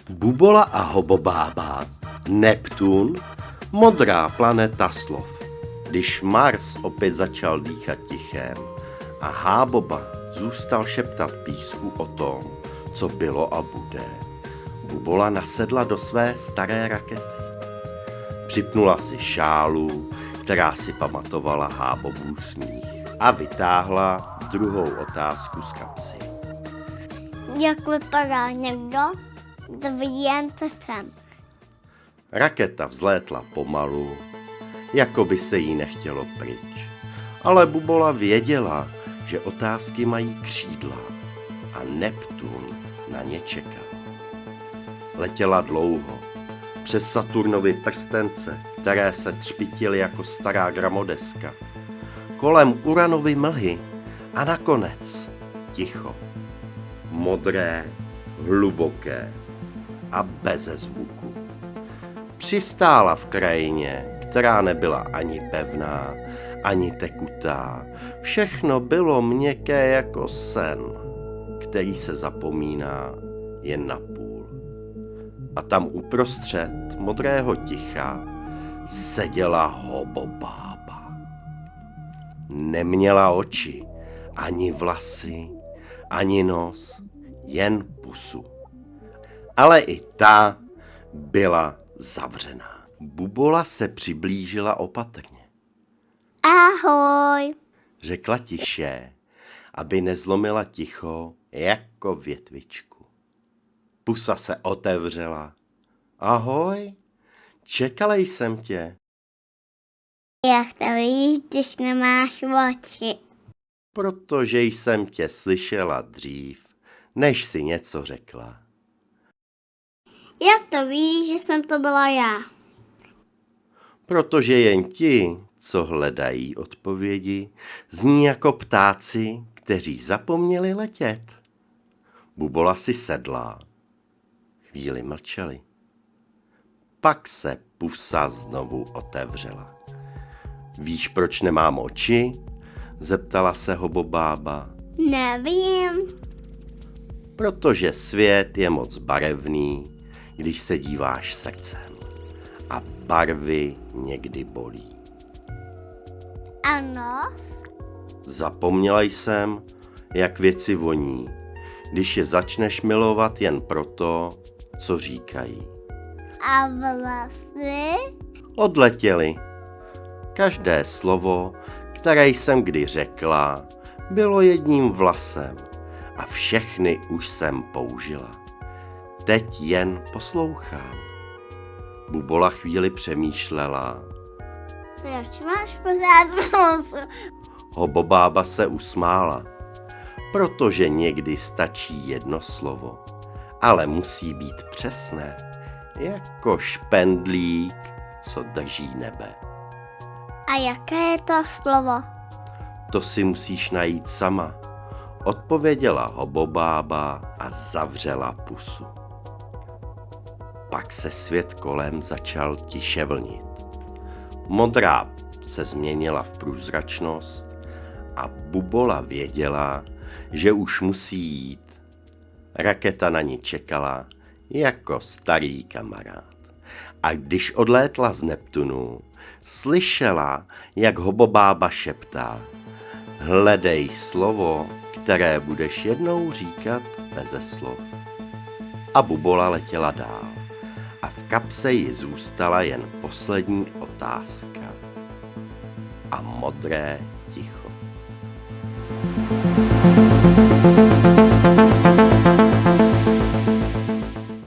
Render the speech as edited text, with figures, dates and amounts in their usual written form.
Bubola a hobobába, Neptun, modrá planeta slov. Když Mars opět začal dýchat tichem a Háboba zůstal šeptat písku o tom, co bylo a bude, Bubola nasedla do své staré rakety. Připnula si šálu, která si pamatovala Hábobův smích, a vytáhla druhou otázku z kapsy. Jak vypadá někdo, kdo vidí jen co jsem? Raketa vzlétla pomalu, jako by se jí nechtělo pryč. Ale Bubola věděla, že otázky mají křídla a Neptun na ně čekal. Letěla dlouho, přes Saturnovy prstence, které se třpitily jako stará gramodeska, kolem Uranovy mlhy a nakonec ticho. Modré, hluboké a beze zvuku. Přistála v krajině, která nebyla ani pevná, ani tekutá. Všechno bylo měkké jako sen, který se zapomíná jen na půl. A tam uprostřed modrého ticha seděla hobobába. Neměla oči, ani vlasy, ani nos, jen pusu. Ale i ta byla zavřená. Bubola se přiblížila opatrně. Ahoj. Řekla tiše, aby nezlomila ticho jako větvičku. Pusa se otevřela. Ahoj, čekala jsem tě. Jak to vidíš, když nemáš oči? Protože jsem tě slyšela dřív, než si něco řekla. Jak to víš, že jsem to byla já? Protože jen ti, co hledají odpovědi, zní jako ptáci, kteří zapomněli letět. Bubola si sedla. Chvíli mlčeli. Pak se pusa znovu otevřela. Víš, proč nemám oči? Zeptala se hobobába. Nevím. Protože svět je moc barevný, když se díváš srdcem. A barvy někdy bolí. Ano. Zapomněla jsem, jak věci voní, když je začneš milovat jen proto, co říkají. A vlasy? Odletěli. Každé slovo, které jsem kdy řekla, bylo jedním vlasem a všechny už jsem použila. Teď jen poslouchám. Bubola chvíli přemýšlela. Proč máš pořád pusu? Hobobába se usmála, protože někdy stačí jedno slovo, ale musí být přesné, jako špendlík, co drží nebe. A jaké je to slovo? To si musíš najít sama, odpověděla hobobába a zavřela pusu. Pak se svět kolem začal tiše vlnit. Modrá se změnila v průzračnost a Bubola věděla, že už musí jít. Raketa na ní čekala jako starý kamarád. A když odlétla z Neptunu, slyšela, jak hobobába šeptá: hledej slovo, které budeš jednou říkat beze slov. A Bubola letěla dál. A v kapse jí zůstala jen poslední otázka. A modré ticho.